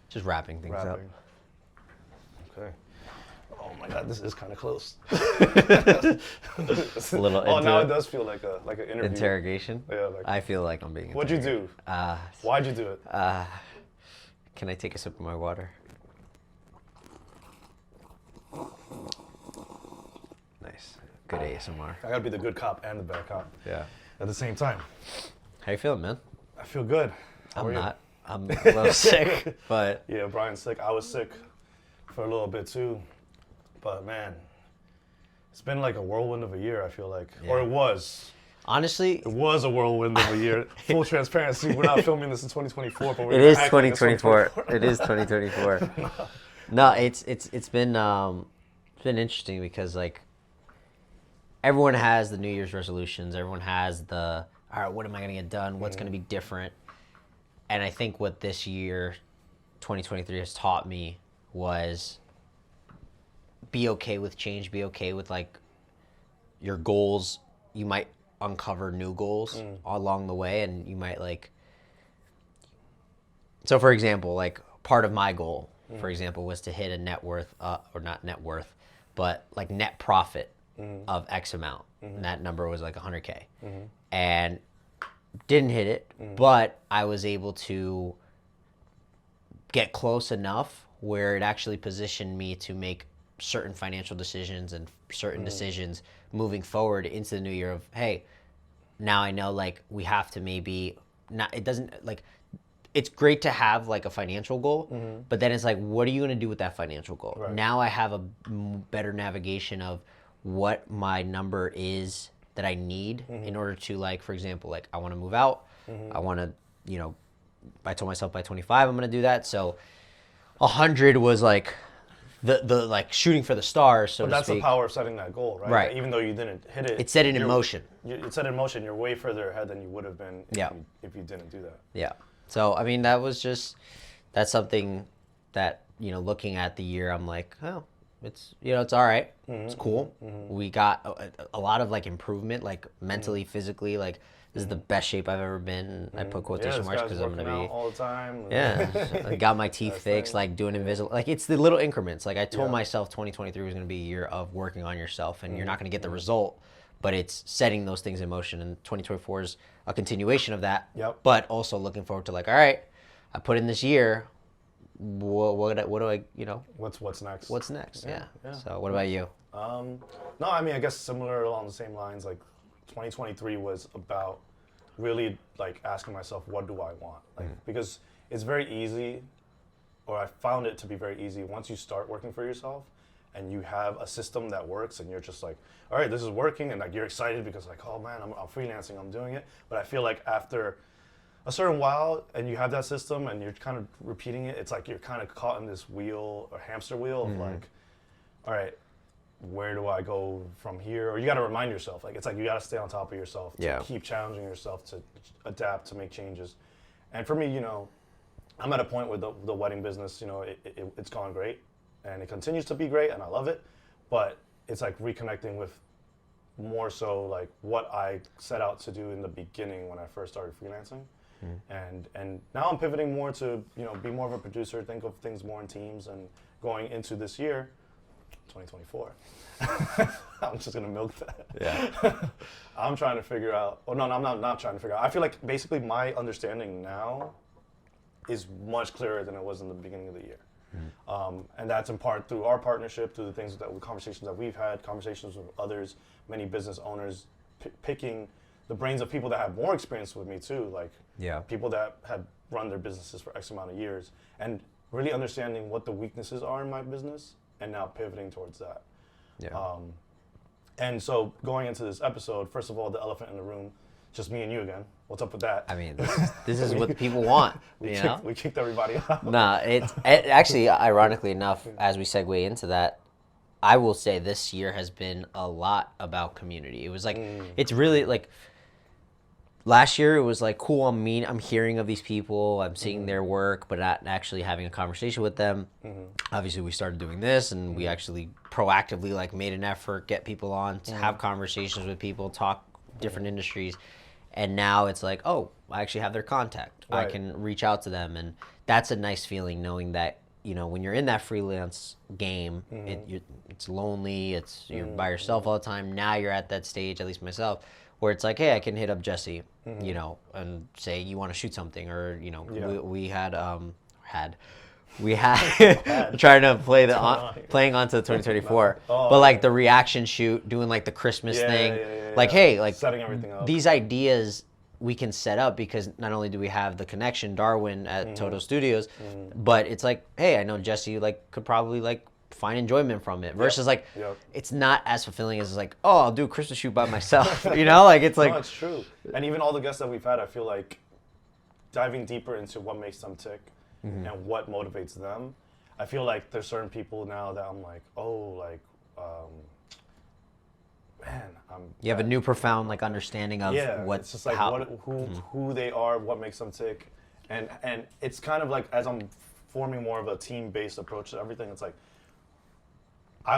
Just wrapping things up. Okay. Oh my God, this is kind of close. A little now it does feel like an interview. interrogation. Yeah, I feel like I'm being What'd you do? Why'd you do it? Can I take a sip of my water? Nice. Good ASMR. I gotta be the good cop and the bad cop. Yeah. At the same time. How you feeling, man? I feel good. I'm not. I'm a little sick, but... Yeah, Brian's sick. I was sick for a little bit too. But man, it's been like a whirlwind of a year, I feel like. Yeah. Or it was. Honestly... It was a whirlwind of a year. Full transparency, we're not filming this in 2024, but It is 2024. It is 2024. No, it's been interesting because like everyone has the New Year's resolutions. Everyone has the, all right, what am I going to get done? What's going to be different? And I think what this year, 2023, has taught me was be okay with change. Be okay with like your goals. You might uncover new goals along the way, and you might like. So, for example, like part of my goal, for example, was to hit a net worth, or not net worth, but like net profit of X amount. And that number was like 100K. And didn't hit it, but I was able to get close enough where it actually positioned me to make certain financial decisions and certain decisions moving forward into the new year of, hey, now I know like we have to maybe not, it doesn't like, it's great to have like a financial goal, but then it's like, what are you going to do with that financial goal? Right. Now I have a better navigation of what my number is that I need in order to like, for example, like I want to move out. I want to, you know, I told myself by 25, I'm going to do that. So 100 was like the like shooting for the stars, so to speak. But that's the power of setting that goal, right? Right. Like, even though you didn't hit it. It set it in motion. It set it in motion. You're way further ahead than you would have been if you didn't do that. Yeah. So, I mean, that's something that, you know, looking at the year, I'm like, oh, it's, you know, it's all right. It's cool. We got a lot of like improvement, like mentally, physically, like this is the best shape I've ever been. I put quotation marks because I'm going to be all the time. Yeah. I got my teeth fixed, like doing invisible, like it's the little increments. Like I told myself 2023 was going to be a year of working on yourself, and you're not going to get the result, but it's setting those things in motion. And 2024 is a continuation of that, but also looking forward to like, all right, I put in this year. What do I, you know? What's next? What's next? Yeah. So what about you? No, I mean, I guess similar along the same lines. Like 2023 was about really like asking myself, what do I want? Like because it's very easy, or I found it to be very easy once you start working for yourself and you have a system that works and you're just like, all right, this is working, and like you're excited because like, oh man, I'm freelancing, I'm doing it. But I feel like after a certain while and you have that system and you're kind of repeating it, it's like you're kind of caught in this wheel or hamster wheel of like, all right, where do I go from here? Or you got to remind yourself, like it's like you got to stay on top of yourself, to keep challenging yourself, to adapt, to make changes. And for me, you know, I'm at a point with the wedding business, you know, it's gone great and it continues to be great and I love it, but it's like reconnecting with more so like what I set out to do in the beginning when I first started freelancing. And now I'm pivoting more to, you know, be more of a producer, think of things more in teams, and going into this year, 2024. I'm just gonna milk that. Yeah. I'm trying to figure out. Oh no, I'm not trying to figure out. I feel like basically my understanding now is much clearer than it was in the beginning of the year, and that's in part through our partnership, through the things that conversations that we've had, conversations with others, many business owners, picking the brains of people that have more experience with me too, like people that have run their businesses for X amount of years, and really understanding what the weaknesses are in my business, and now pivoting towards that. And so going into this episode, first of all, the elephant in the room, just me and you again. What's up with that? I mean, this is what people want. We kicked everybody out. Nah, it actually, ironically enough, as we segue into that, I will say this year has been a lot about community. It was like, it's really like, last year it was like, cool, I'm hearing of these people, I'm seeing their work, but not actually having a conversation with them. Obviously we started doing this, and we actually proactively like made an effort, get people on to have conversations with people, talk different industries. And now it's like, oh, I actually have their contact. I Right. can reach out to them. And that's a nice feeling, knowing that, when you're in that freelance game, it's lonely, you're by yourself all the time. Now you're at that stage, at least myself, where it's like, hey, I can hit up Jesse, and say, you want to shoot something, or, we had trying to playing onto 2024, but like the reaction shoot, doing like the Christmas thing, hey, like setting everything up. These ideas we can set up, because not only do we have the connection, Darwin at Toto Studios, but it's like, hey, I know Jesse could probably find enjoyment from it, versus it's not as fulfilling as like, oh, I'll do a Christmas shoot by myself. It's like, no, it's true. And even all the guests that we've had, I feel like diving deeper into what makes them tick and what motivates them. I feel like there's certain people now that I'm like, man, you have a new profound what it's just like who they are, what makes them tick, and it's kind of like, as I'm forming more of a team-based approach to everything, it's like I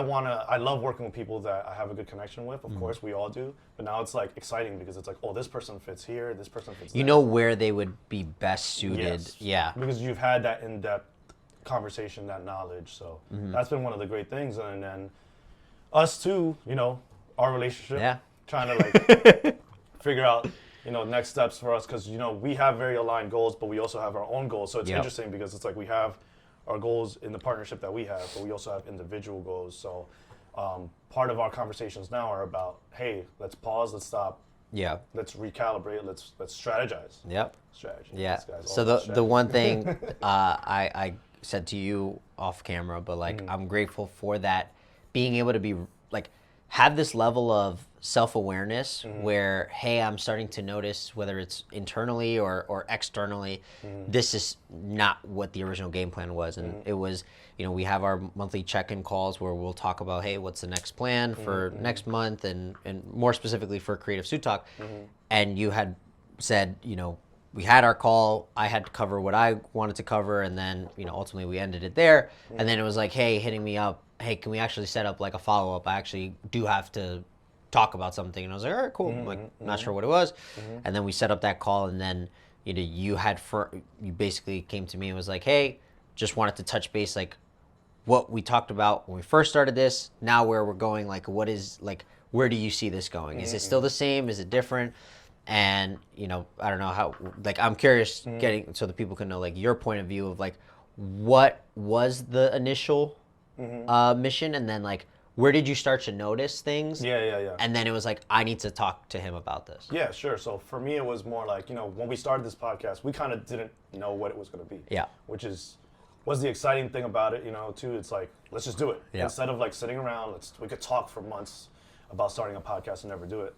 love working with people that I have a good connection with. Of course, we all do, but now it's like exciting because it's like, oh, this person fits here, this person fits there. You know where they would be best suited. Yes. Yeah, because you've had that in-depth conversation, that knowledge. So that's been one of the great things, and then us too, our relationship, trying to figure out next steps for us, because we have very aligned goals, but we also have our own goals. So it's interesting because it's like we have our goals in the partnership that we have, but we also have individual goals. So part of our conversations now are about, hey, let's pause, let's stop, let's recalibrate, let's strategize. Strategy. So the one thing I said to you off camera, but I'm grateful for that, being able to be have this level of self-awareness where, hey, I'm starting to notice, whether it's internally or externally, this is not what the original game plan was. And it was, we have our monthly check-in calls where we'll talk about, hey, what's the next plan for next month, and more specifically for CreativeSuit Talk. And you had said, we had our call, I had to cover what I wanted to cover, and then, ultimately we ended it there. And then it was like, hey, hitting me up, hey, can we actually set up a follow-up? I actually do have to talk about something. And I was like, all right, cool. Not sure what it was. And then we set up that call, and then, you basically came to me and was like, hey, just wanted to touch base, what we talked about when we first started this, now where we're going, where do you see this going? Is it still the same? Is it different? And, I don't know how, I'm curious getting, so that people can know, your point of view of, what was the initial mission, and then, where did you start to notice things? Yeah. And then it was like, I need to talk to him about this. Yeah, sure. So for me, it was more like, when we started this podcast, we kind of didn't know what it was going to be. Yeah. Which was the exciting thing about it, too. It's like, let's just do it. Yeah. Instead of sitting around, we could talk for months about starting a podcast and never do it.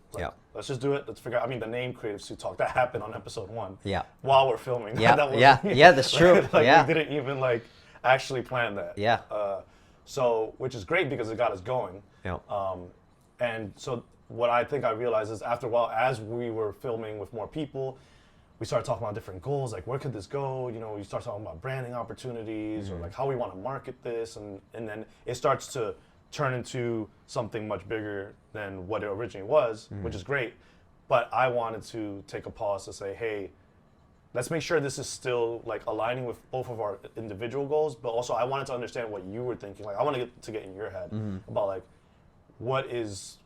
Let's just do it. Let's figure out. The name CreativeSuit Talk, that happened on episode 1. Yeah. While we're filming. Yeah. That's true. We didn't even actually plan that. Yeah. So, which is great because it got us going. Yeah. And so what I think I realized is, after a while, as we were filming with more people, we started talking about different goals, where could this go? We start talking about branding opportunities, or how we want to market this, and then it starts to turn into something much bigger than what it originally was, which is great. But I wanted to take a pause to say, hey, let's make sure this is still aligning with both of our individual goals, but also I wanted to understand what you were thinking. I wanted to get in your head about what is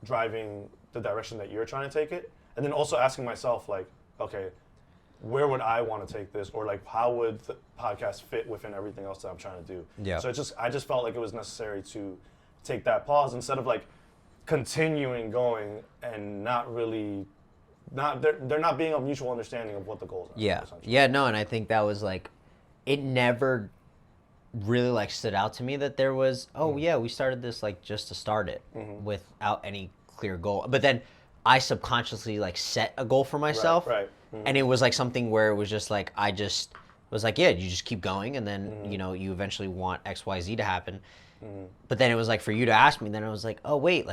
driving the direction that you're trying to take it, and then also asking myself okay, where would I want to take this, or how would the podcast fit within everything else that I'm trying to do? Yeah. So I just felt like it was necessary to take that pause instead of continuing going and not really. They're not being a mutual understanding of what the goals are. Yeah, no, and I think that was it never really stood out to me that there was, we started this just to start it without any clear goal. But then I subconsciously set a goal for myself, right. And it was something where it was just I just was you just keep going, and then you eventually want XYZ to happen. But then it was for you to ask me, then I was oh wait,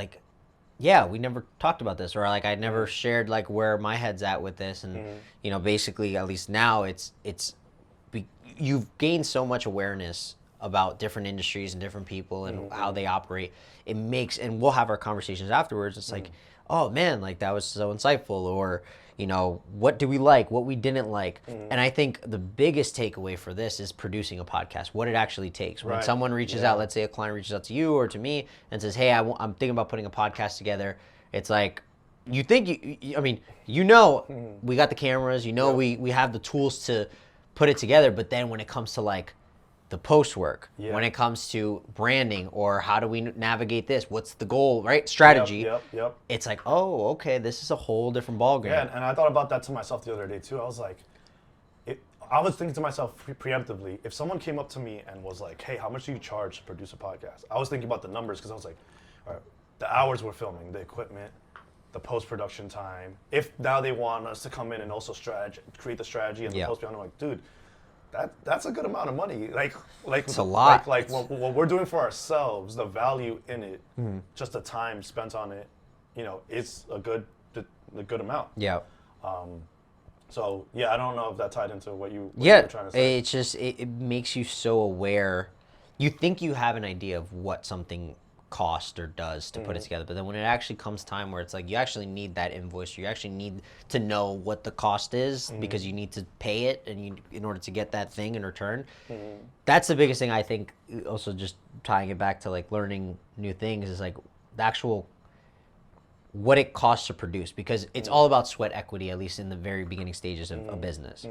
yeah, we never talked about this, or I never shared where my head's at with this, and basically, at least now, you've gained so much awareness about different industries and different people and how they operate. It makes, and we'll have our conversations afterwards. It's oh man, that was so insightful, or what do we like, what we didn't like. And I think the biggest takeaway for this is producing a podcast, what it actually takes. When someone reaches out, let's say a client reaches out to you or to me and says, hey, I'm thinking about putting a podcast together. It's like, you think, we got the cameras, we have the tools to put it together. But then when it comes to like the post work, when it comes to branding or how do we navigate this, what's the goal, right? Strategy. Yep. It's like, oh, okay, this is a whole different ballgame. Yeah, and I thought about that to myself the other day too. I was like, I was thinking to myself preemptively, if someone came up to me and was like, hey, how much do you charge to produce a podcast? I was thinking about the numbers because I was like, all right, the hours we're filming, the equipment, the post-production time. If now they want us to come in and also create the strategy and the post-production, I'm like, dude, that's a good amount of money. Like it's a lot. Like what we're doing for ourselves, the value in it, just the time spent on it, it's a good amount. Yeah. So yeah, I don't know if that tied into what you were trying to say. It's just it makes you so aware. You think you have an idea of what something cost or does to put it together, but then when it actually comes time where it's like you actually need that invoice, or you actually need to know what the cost is because you need to pay it and in order to get that thing in return. That's the biggest thing I think. Also, just tying it back to like learning new things is like the actual what it costs to produce, because it's all about sweat equity, at least in the very beginning stages of a business.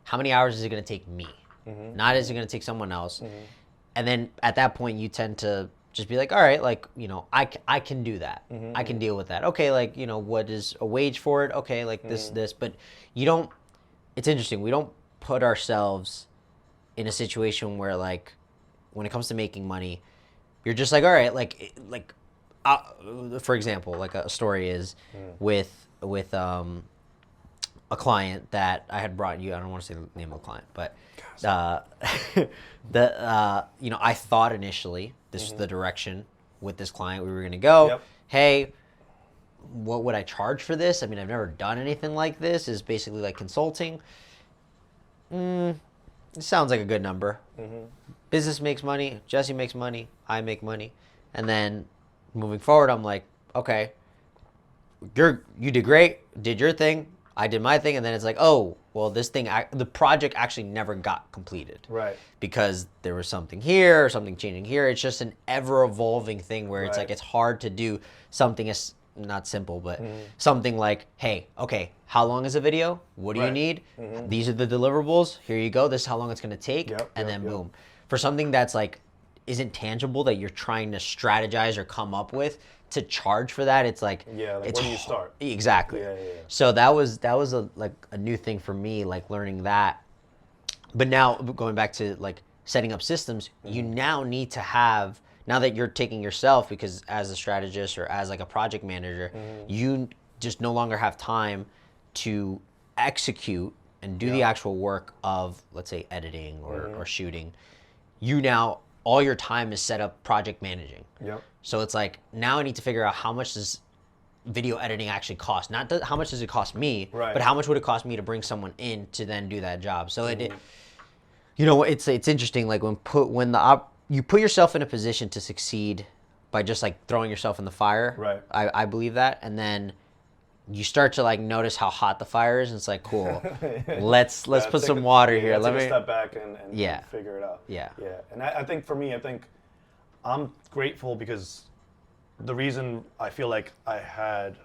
How many hours is it going to take me? Not is it going to take someone else? And then at that point you tend to just be like, all right, like, I can do that. I can deal with that. Okay, like, what is a wage for it? Okay, like this, but it's interesting. We don't put ourselves in a situation where like, when it comes to making money, you're just like, all right, for example, like a story is with a client that I had brought you. I don't want to say the name of the client, but I thought initially this is the direction with this client we were going to go. Yep. Hey, what would I charge for this? I mean, I've never done anything like this. It's basically like consulting. It sounds like a good number. Business makes money. Jesse makes money. I make money. And then moving forward, I'm like, okay, you did great, did your thing, I did my thing, and then it's like, oh, well, the project actually never got completed. Right. Because there was something here, or something changing here. It's just an ever-evolving thing where it's like, it's hard to do something as, not simple, but something like, hey, okay, how long is a video? What do you need? These are the deliverables. Here you go. This is how long it's going to take. And then boom. For something that's like, isn't tangible, that you're trying to strategize or come up with to charge for that, it's like, where do you start? Exactly. So that was a new thing for me, like learning that. But now going back to like setting up systems, you now need to have, now that you're taking yourself, because as a strategist or as like a project manager, you just no longer have time to execute and do the actual work of, let's say, editing or shooting. You now, all your time is set up project managing. So it's like, now I need to figure out how much does video editing actually cost? Not how much does it cost me, but how much would it cost me to bring someone in to then do that job? So it's interesting. Like when you put yourself in a position to succeed by just like throwing yourself in the fire. I believe that, and then you start to like notice how hot the fire is, and it's like, cool, let's put some water here. Let me step back and figure it out. Yeah. And I think for me, I'm grateful because the reason I feel like I had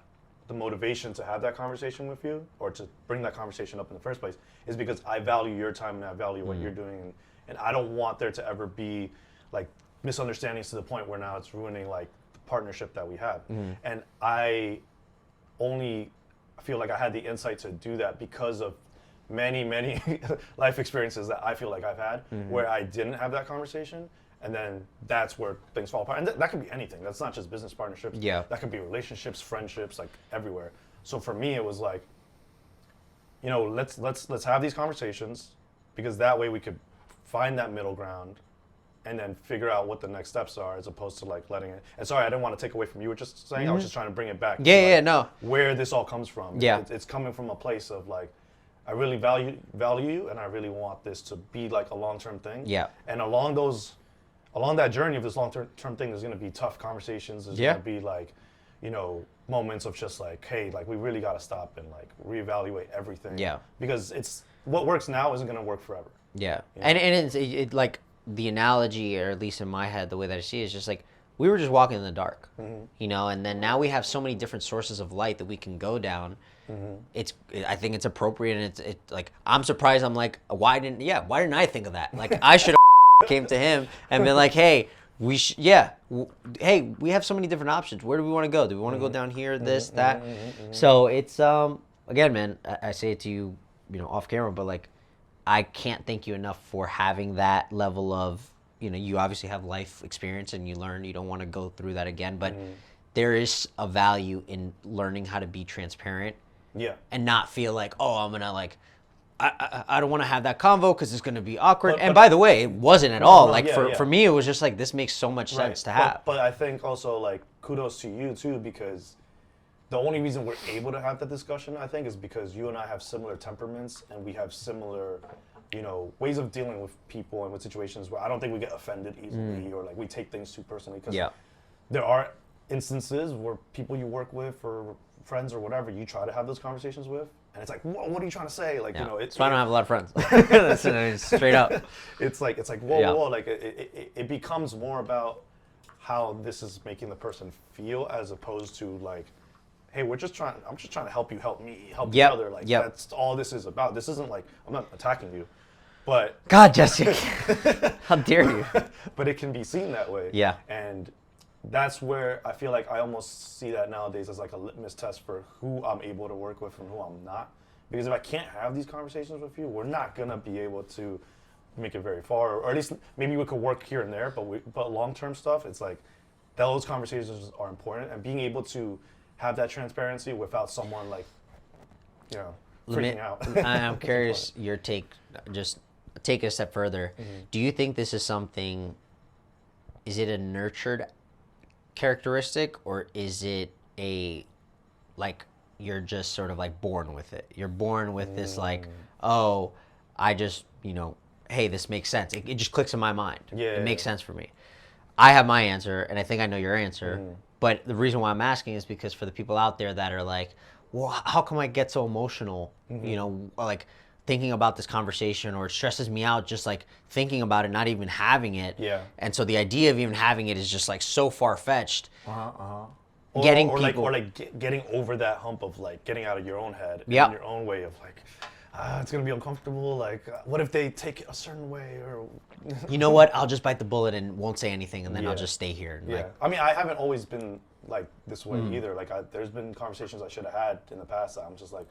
the motivation to have that conversation with you, or to bring that conversation up in the first place, is because I value your time and I value what you're doing, and I don't want there to ever be like misunderstandings to the point where now it's ruining like the partnership that we have. And I only feel like I had the insight to do that because of many life experiences that I feel like I've had where I didn't have that conversation, and then that's where things fall apart. And that could be anything. That's not just business partnerships. That could be relationships, friendships, like everywhere. So for me, it was like, let's have these conversations, because that way we could find that middle ground and then figure out what the next steps are, as opposed to like letting it. And sorry, I didn't want to take away from you were just saying. I was just trying to bring it back. No. Where this all comes from. It's coming from a place of like, I really value you, and I really want this to be like a long-term thing. And along that journey of this long-term thing, there's going to be tough conversations. There's going to be like, moments of just like, hey, like we really got to stop and like reevaluate everything. Yeah. Because it's what works now isn't going to work forever. Yeah. And it's like the analogy, or at least in my head, the way that I see it is just like we were just walking in the dark, and then now we have so many different sources of light that we can go down. I think it's appropriate, and it's like I'm surprised. I'm like, why didn't I think of that? Like I should have came to him and been like, hey, hey, we have so many different options. Where do we want to go? Do we want to go down here, this, that? So it's again, man, I say it to you, off camera, but like I can't thank you enough for having that level of, you obviously have life experience and you learn, you don't want to go through that again, but there is a value in learning how to be transparent. Yeah. And not feel like, oh, I'm going to like, I don't want to have that convo because it's going to be awkward. And by the way, it wasn't at all. For me, it was just like, this makes so much sense to have. But I think also like kudos to you too, because the only reason we're able to have that discussion, I think, is because you and I have similar temperaments and we have similar, ways of dealing with people and with situations where I don't think we get offended easily or like we take things too personally. Because there are instances where people you work with or friends or whatever, you try to have those conversations with, and it's like, what are you trying to say? Like, it's so I don't have a lot of friends. That's straight up. It's like, whoa. Like it becomes more about how this is making the person feel as opposed to like, hey, I'm just trying to help you, help me, help each other. Like that's all this is about. This isn't like, I'm not attacking you, but God, Jesse, how dare you? But it can be seen that way. Yeah. And that's where I feel like I almost see that nowadays as like a litmus test for who I'm able to work with and who I'm not. Because if I can't have these conversations with you, we're not gonna be able to make it very far, or at least maybe we could work here and there. But long-term stuff, it's like those conversations are important, and being able to have that transparency without someone like, freaking out. I'm curious your take. Just take it a step further. Do you think this is something? Is it a nurtured characteristic, or is it a like you're just sort of like born with it? You're born with this like, oh, I just hey, this makes sense. It just clicks in my mind. It makes sense for me. I have my answer, and I think I know your answer. But the reason why I'm asking is because for the people out there that are like, well, how come I get so emotional? Like thinking about this conversation, or it stresses me out just like thinking about it, not even having it. Yeah. And so the idea of even having it is just like so far-fetched. Getting over that hump of like getting out of your own head and your own way of like, it's gonna be uncomfortable. Like, what if they take it a certain way? Or you know what? I'll just bite the bullet and won't say anything, and then I'll just stay here. Yeah. I mean, I haven't always been like this way either. Like, there's been conversations I should have had in the past that I'm just like,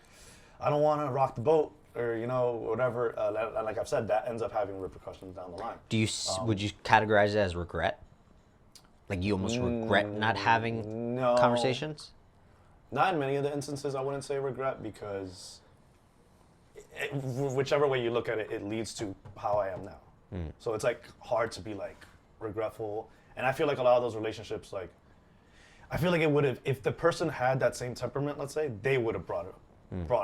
I don't want to rock the boat, or whatever. And like I've said, that ends up having repercussions down the line. Would you categorize it as regret? Like you almost regret not having conversations? Not in many of the instances, I wouldn't say regret, because whichever way you look at it, it leads to how I am now. So it's like hard to be like regretful. And I feel like a lot of those relationships, like, I feel like it would have, if the person had that same temperament, let's say, they would have brought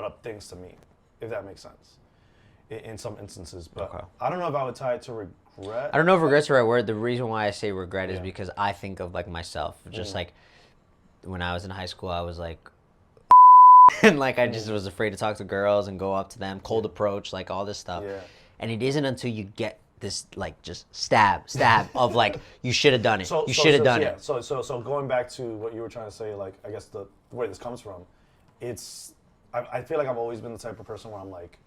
up things to me, if that makes sense, in some instances. But I don't know if I would tie it to regret. I don't know if regret's the right word. The reason why I say regret is because I think of like myself, just like when I was in high school, I was like, and like I just was afraid to talk to girls and go up to them, cold approach, like all this stuff. And it isn't until you get this like just stab of like, you should have done it. You should have done it. So going back to what you were trying to say, like, I guess the where this comes from, it's, I feel like I've always been the type of person where I'm like,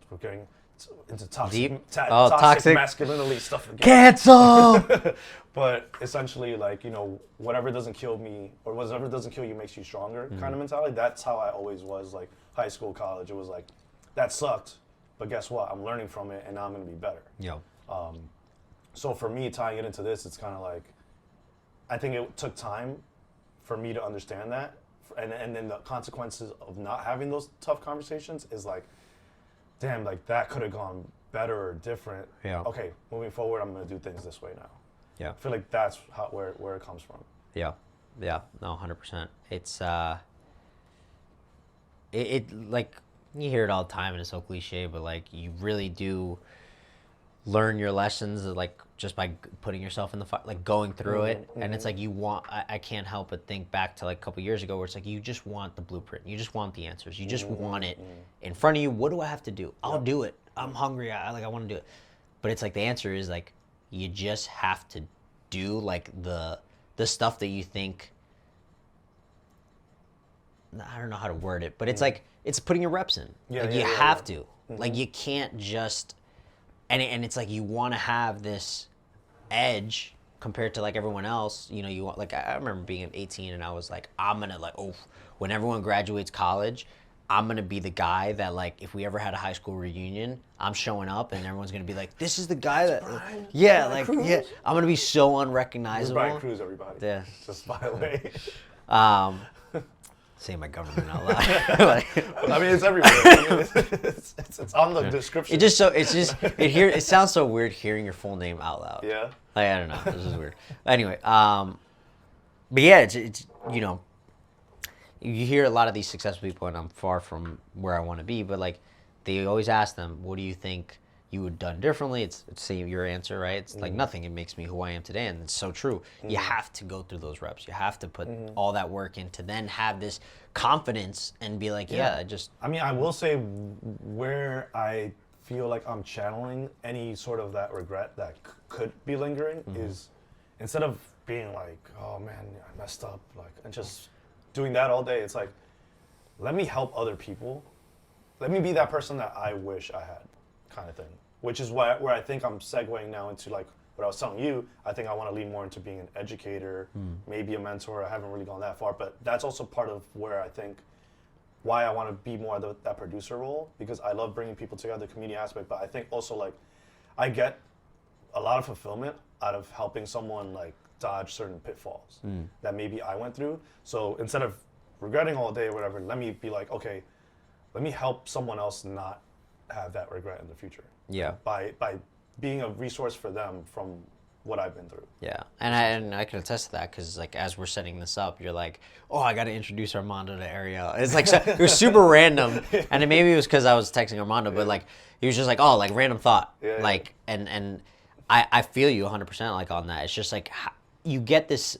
we're getting into toxic masculinity stuff again. Cancel! But essentially, like, whatever doesn't kill me, or whatever doesn't kill you makes you stronger kind of mentality. That's how I always was, like, high school, college. It was like, that sucked, but guess what? I'm learning from it, and now I'm going to be better. So for me, tying it into this, it's kind of like, I think it took time for me to understand that. And then the consequences of not having those tough conversations is like, damn, like that could have gone better or different. Okay, moving forward, I'm going to do things this way now. I feel like that's where it comes from. No, 100%. It's it like, you hear it all the time and it's so cliche, but like you really do, learn your lessons like just by putting yourself in the like going through it. And it's like I can't help but think back to like a couple years ago where it's like you just want the blueprint, you just want the answers, you just want it in front of you. What do I have to do? I'll do it. I'm hungry. I want to do it. But it's like the answer is like you just have to do like the stuff that you think, I don't know how to word it, but it's like it's putting your reps in. Like you have to. Like you can't just and it's like you want to have this edge compared to like everyone else. You know, you want like I remember being 18 and I was like, I'm gonna like when everyone graduates college, I'm gonna be the guy that like if we ever had a high school reunion, I'm showing up and everyone's gonna be like, this is the guy that Brian, yeah, Brian like Cruz? yeah, I'm gonna be so unrecognizable. Brian Cruz, everybody. Yeah. Just by the way. Saying my government out loud. Like, I mean, it's everywhere. I mean, it's on the description. It sounds so weird hearing your full name out loud. Yeah. Like, I don't know. This is weird. Anyway, but yeah, it's you know, you hear a lot of these successful people, and I'm far from where I want to be, but like, they always ask them, what do you think you would have done differently? It's same your answer, right? It's like nothing. It makes me who I am today, and it's so true. You have to go through those reps. You have to put all that work in to then have this confidence and be like, I mean, I will say where I feel like I'm channeling any sort of that regret that could be lingering is instead of being like, oh man, I messed up, like, and just doing that all day, it's like, let me help other people. Let me be that person that I wish I had, kind of thing. Which is where I think I'm segueing now into like what I was telling you. I think I want to lean more into being an educator, maybe a mentor. I haven't really gone that far, but that's also part of where I think why I want to be more that producer role, because I love bringing people together, the community aspect, but I think also like I get a lot of fulfillment out of helping someone like dodge certain pitfalls that maybe I went through. So instead of regretting all day or whatever, let me be like, okay, let me help someone else not have that regret in the future. Yeah. By being a resource for them from what I've been through. Yeah, and I can attest to that because like as we're setting this up, you're like, oh, I got to introduce Armando to Ariel. It's like it was super random, and maybe it was because I was texting Armando, but like he was just like, oh, like random thought, like and I feel you 100% like on that. It's just like you get this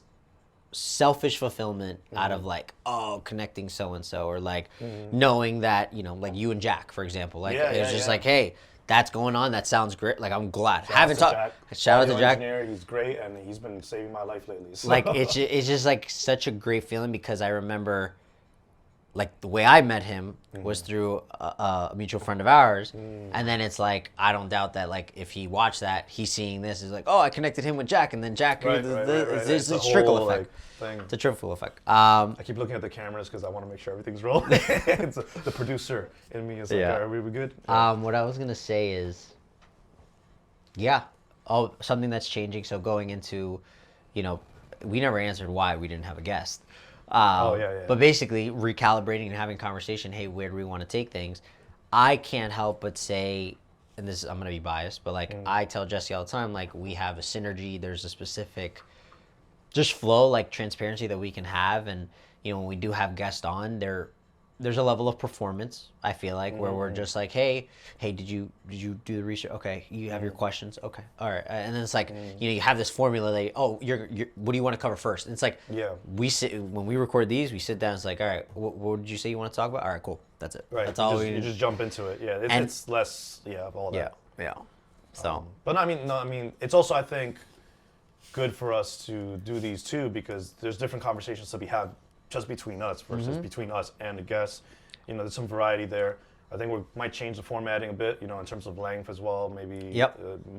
selfish fulfillment out of like, oh, connecting so and so, or like knowing that, you know, like you and Jack, for example, like it's just like, hey, that's going on, that sounds great, like I'm glad. Shout out to Jack. Engineer, he's great and he's been saving my life lately. So. Like it's just like such a great feeling, because I remember like the way I met him was through a mutual friend of ours, and then it's like I don't doubt that like if he watched that, he's seeing this, is like, oh, I connected him with Jack, and then Jack, it's a trickle effect. Thing. It's a trickle effect. I keep looking at the cameras because I want to make sure everything's rolling. It's the producer in me is like, are we good? What I was gonna say is, something that's changing. So going into, you know, we never answered why we didn't have a guest. But basically recalibrating and having conversation, hey, where do we want to take things? I can't help but say, and this I'm going to be biased, but like I tell Jesse all the time, like we have a synergy, there's a specific just flow, like transparency that we can have. And, you know, when we do have guests on, there's a level of performance, I feel like, where we're just like, hey, did you do the research? Okay, you have your questions? Okay, all right. And then it's like, you know, you have this formula that, what do you want to cover first? And it's like, we sit, when we record these, we sit down, it's like, all right, what did you say you want to talk about? All right, cool, that's it. Right, that's all you just jump into it. Yeah, it's less, of all that. Yeah. So. But I mean, it's also, I think, good for us to do these too, because there's different conversations to be had just between us versus between us and the guests. You know, there's some variety there. I think we might change the formatting a bit, you know, in terms of length as well. Maybe a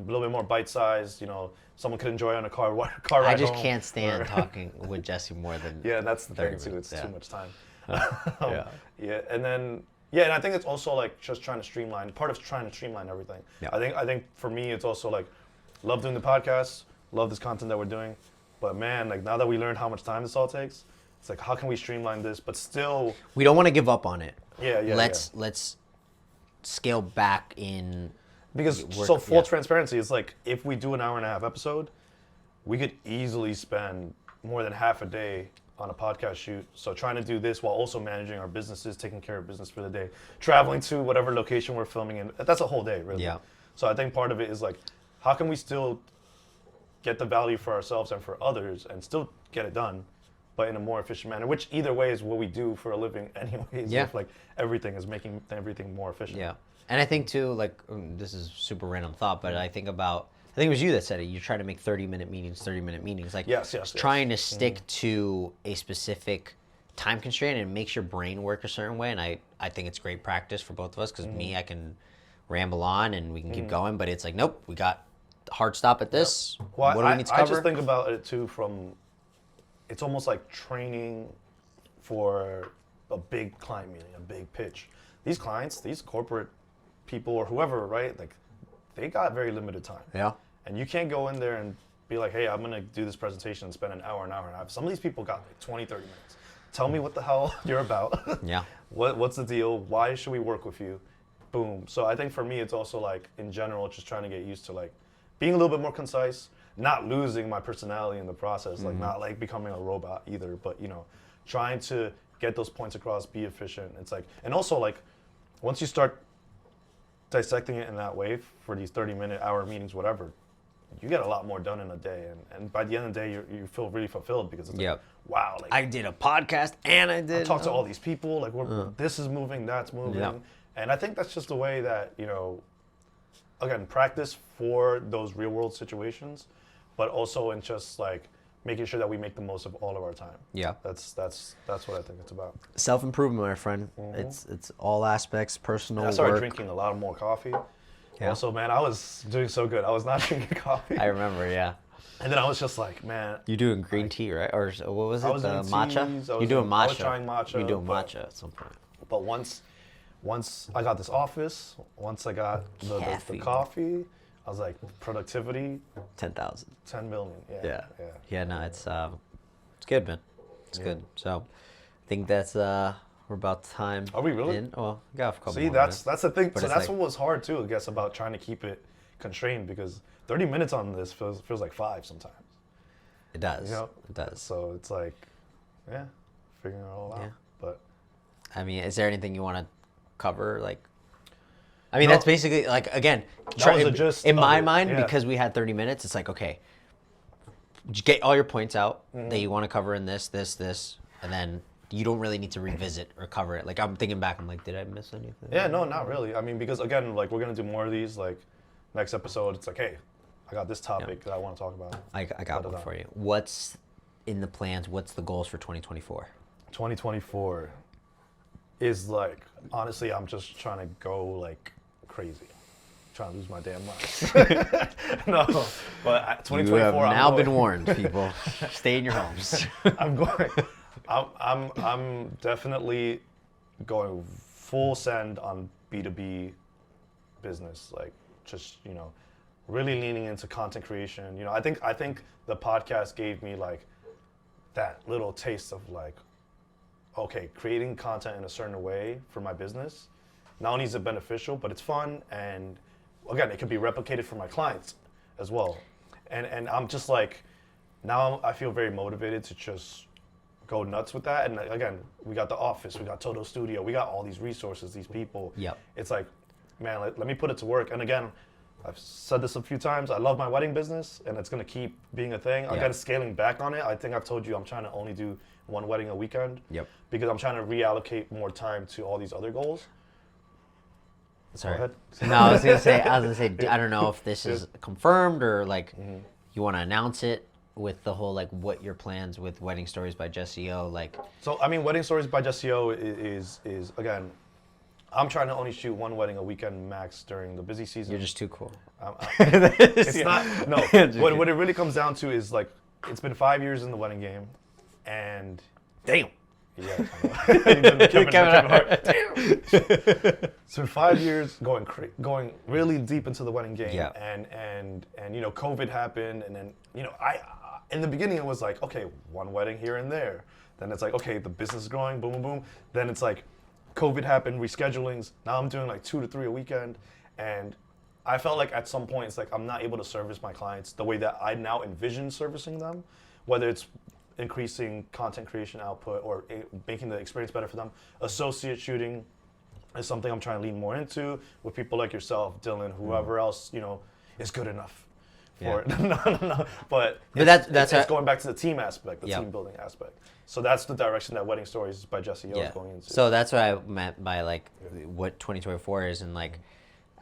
little bit more bite-sized. You know, someone could enjoy on a car ride home. I just can't stand talking with Jesse more than that's the thing too. It's too much time. And then and I think it's also like just trying to streamline. Part of trying to streamline everything. Yeah. I think for me, it's also like love doing the podcast, love this content that we're doing, but man, like now that we learned how much time this all takes. It's like, how can we streamline this, but still... We don't want to give up on it. Let's scale back in... Because full transparency, it's like, if we do an hour-and-a-half episode, we could easily spend more than half a day on a podcast shoot. So trying to do this while also managing our businesses, taking care of business for the day, traveling to whatever location we're filming in, that's a whole day, really. Yeah. So I think part of it is like, how can we still get the value for ourselves and for others and still get it done, but in a more efficient manner, which either way is what we do for a living anyways. Yeah. If, like, everything is making everything more efficient. Yeah. And I think too, like, this is super random thought, but I think it was you that said it. You try to make 30-minute meetings. Like, Yes. trying to stick to a specific time constraint and it makes your brain work a certain way. And I think it's great practice for both of us because me, I can ramble on and we can keep going, but it's like, nope, we got a hard stop at this. Well, what do we need to cover? I just think about it too it's almost like training for a big client meeting, a big pitch. These clients, these corporate people or whoever, right? Like, they got very limited time. Yeah. And you can't go in there and be like, hey, I'm going to do this presentation and spend an hour and a half. Some of these people got like 20, 30 minutes. Tell me what the hell you're about. Yeah. What's the deal? Why should we work with you? Boom. So I think for me, it's also like, in general, just trying to get used to like being a little bit more concise, not losing my personality in the process, like not like becoming a robot either, but trying to get those points across, be efficient. It's like, and also like, once you start dissecting it in that way for these 30-minute, hour meetings, whatever, you get a lot more done in a day. And by the end of the day, you feel really fulfilled because it's like, wow. Like, I did a podcast and I talked to all these people. Like, this is moving, that's moving. Yeah. And I think that's just the way that, again, practice for those real world situations, but also in just like making sure that we make the most of all of our time. Yeah. That's what I think it's about. Self-improvement, my friend. It's all aspects, personal And I started work. drinking a lot more coffee. Yeah. Also, man, I was doing so good. I was not drinking coffee. I remember, yeah. And then I was just like, man. You doing green tea, right? Or what was it? I was The doing matcha? teas, You doing matcha? I was trying matcha. You doing but- matcha at some point. But once I got this office, once I got the Caffeine. coffee, I was like, productivity, 10,000. 10 million. Yeah. Yeah. Yeah, no, it's good, man. It's good. So I think that's we're about time. Are we really? Well, we got a couple See, more that's minutes. the thing. But So it's that's like- what was hard too, I guess, about trying to keep it constrained, because 30 minutes on this feels like 5 sometimes. It does. You know? It does. So it's like, yeah, figuring it all out. Yeah. But I mean, is there anything you want to cover? Like, I mean, No. that's basically like, again, That was the gist in of my it, mind, yeah. because we had 30 minutes. It's like, okay, just get all your points out Mm-hmm. that you want to cover in this, and then you don't really need to revisit or cover it. Like, I'm thinking back, I'm like, did I miss anything? yeah, no, not really. I mean, because again, like, we're gonna do more of these. Like, next episode, it's like, hey, I got this topic that I want to talk about. I got one for you. What's in the plans? What's the goals for 2024? 2024 is like, honestly, I'm just trying to go like crazy, trying to lose my damn mind. No, but 2024. You have I'm now going- been warned, people. Stay in your homes. I'm going. I'm definitely going full send on B2B business. Like, just really leaning into content creation. I think the podcast gave me like that little taste of like, okay, creating content in a certain way for my business. Not only is it beneficial, but it's fun, and again, it can be replicated for my clients as well. And I'm just like, now I feel very motivated to just go nuts with that. And again, we got the office, we got Toto Studio, we got all these resources, these people. Yep. It's like, man, let me put it to work. And again, I've said this a few times, I love my wedding business, and it's gonna keep being a thing. Yeah. Again, scaling back on it. I think I've told you I'm trying to only do one wedding a weekend. Yep. Because I'm trying to reallocate more time to all these other goals. Sorry. Go ahead. No, I was gonna say, I don't know if this is confirmed or like you want to announce it with the whole like what your plans with Wedding Stories by Jesse O. Like, So I mean, Wedding Stories by Jesse O is again, I'm trying to only shoot one wedding a weekend max during the busy season. you're just too cool. It's not, no. What it really comes down to is like, it's been 5 years in the wedding game, and Damn. yeah, you did the Kevin Hart. It's been 5 years going really deep into the wedding game, Yeah. and COVID happened, and then I in the beginning it was like, okay, one wedding here and there. Then it's like, okay, the business is growing, boom, boom, boom. Then it's like, COVID happened, reschedulings. Now I'm doing like 2 to 3 a weekend, and I felt like at some point it's like I'm not able to service my clients the way that I now envision servicing them, whether it's increasing content creation output or making the experience better for them, associate shooting, is something I'm trying to lean more into with people like yourself, Dylan, whoever else, is good enough for it. No. But it's going back to the team aspect, the team building aspect. So that's the direction that Wedding Stories by Jesse Yo is going into. So that's what I meant by like what 2024 is, and like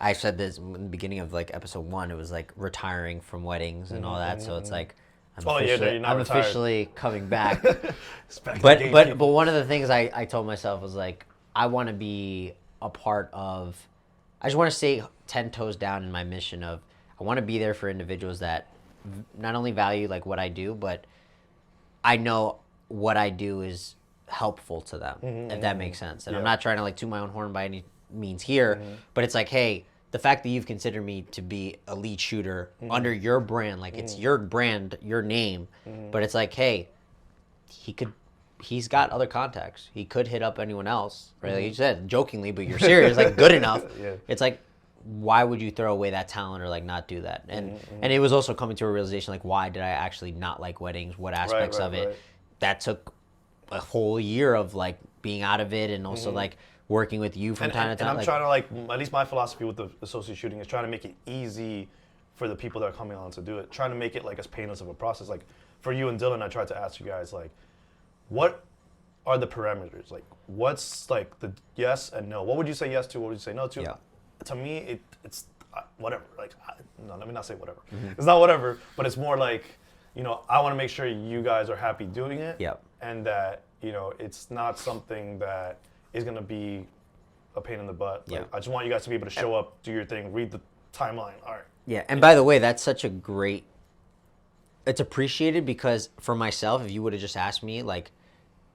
I said this in the beginning of like episode 1. It was like retiring from weddings and all that. So it's like I'm officially coming back. but one of the things I told myself was like I want to be a part of. I just want to stay 10 toes down in my mission of I want to be there for individuals that not only value like what I do, but I know what I do is helpful to them, if that makes sense. And I'm not trying to like toot my own horn by any means here, but it's like, hey, the fact that you've considered me to be a lead shooter under your brand, like it's your brand, your name, but it's like, hey, he's got other contacts. He could hit up anyone else, right? Like you said, jokingly, but you're serious, like good enough. It's like, why would you throw away that talent or like not do that? And it was also coming to a realization, like, why did I actually not like weddings? What aspects of it? That took a whole year of like being out of it, and also like working with you from time to time. And I'm trying to like, at least my philosophy with the associate shooting is trying to make it easy for the people that are coming on to do it. Trying to make it like as painless of a process. Like for you and Dylan, I tried to ask you guys like, what are the parameters? Like what's like the yes and no? What would you say yes to? What would you say no to? To me, it's whatever. Like, no, let me not say whatever. It's not whatever, but it's more like, I want to make sure you guys are happy doing it. And that, it's not something that is going to be a pain in the butt. Like, I just want you guys to be able to show up, do your thing, read the timeline. All right. Yeah. And by the way, that's such a great, it's appreciated because for myself, if you would have just asked me like,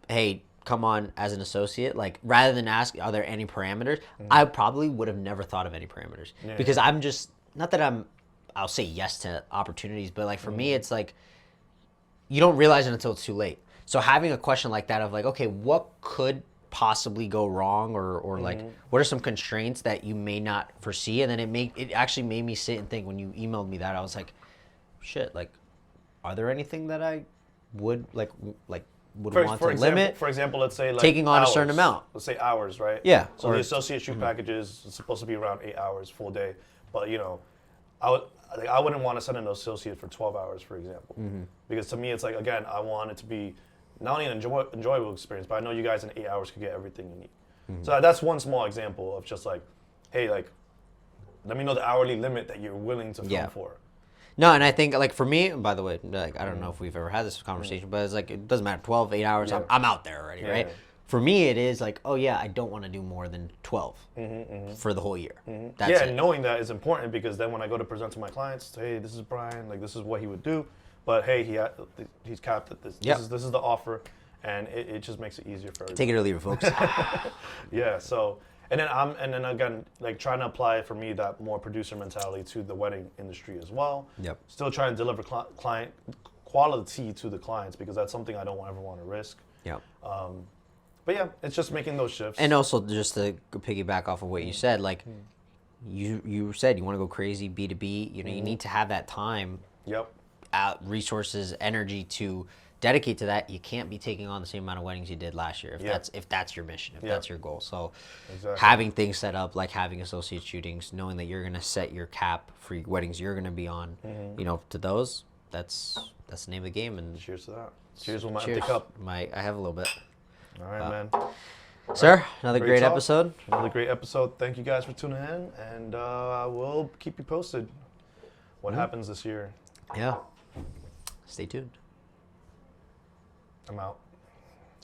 hey, come on as an associate, like rather than ask, are there any parameters? I probably would have never thought of any parameters because I'm just, not that I'll say yes to opportunities, but like for me, it's like, you don't realize it until it's too late. So having a question like that of like, okay, what could possibly go wrong, or like, what are some constraints that you may not foresee? And then it actually made me sit and think when you emailed me that, I was like, shit, like, are there anything that I would want to limit? For example, let's say like taking on hours. a certain amount. Let's say hours, right? Yeah. So the associate shoot packages is supposed to be around 8 hours full day, but I wouldn't want to send an associate for 12 hours, for example, because to me it's like, again, I want it to be not only an enjoyable experience, but I know you guys in 8 hours could get everything you need. So that's one small example of just like, hey, like, let me know the hourly limit that you're willing to film for. No, and I think like for me, by the way, like I don't know if we've ever had this conversation, but it's like it doesn't matter, 12, 8 hours, I'm out there already, right? For me, it is like, oh yeah, I don't want to do more than 12 for the whole year. That's it. And knowing that is important because then when I go to present to my clients, hey, this is Brian, like this is what he would do, but hey, he's capped at this. This is the offer, and it just makes it easier for everybody. Take it or leave it, folks. So. And then again, like trying to apply for me that more producer mentality to the wedding industry as well. Still trying to deliver client quality to the clients because that's something I don't ever want to risk. But yeah, it's just making those shifts. And also just to piggyback off of what you said, like you said you want to go crazy B2B. You need to have that time, resources, energy to dedicate to that. You can't be taking on the same amount of weddings you did last year if that's your mission, if that's your goal. So having things set up like having associate shootings, knowing that you're going to set your cap for weddings you're going to be on, to those, that's the name of the game. And cheers to that. Cheers with my empty cup. I have a little bit. All right, man. Sir, another great episode. Another great episode. Thank you guys for tuning in, and we'll keep you posted what happens this year. Yeah. Stay tuned. I'm out.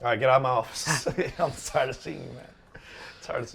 All right, get out of my office. I'm tired of seeing you, man. Tired of seeing you.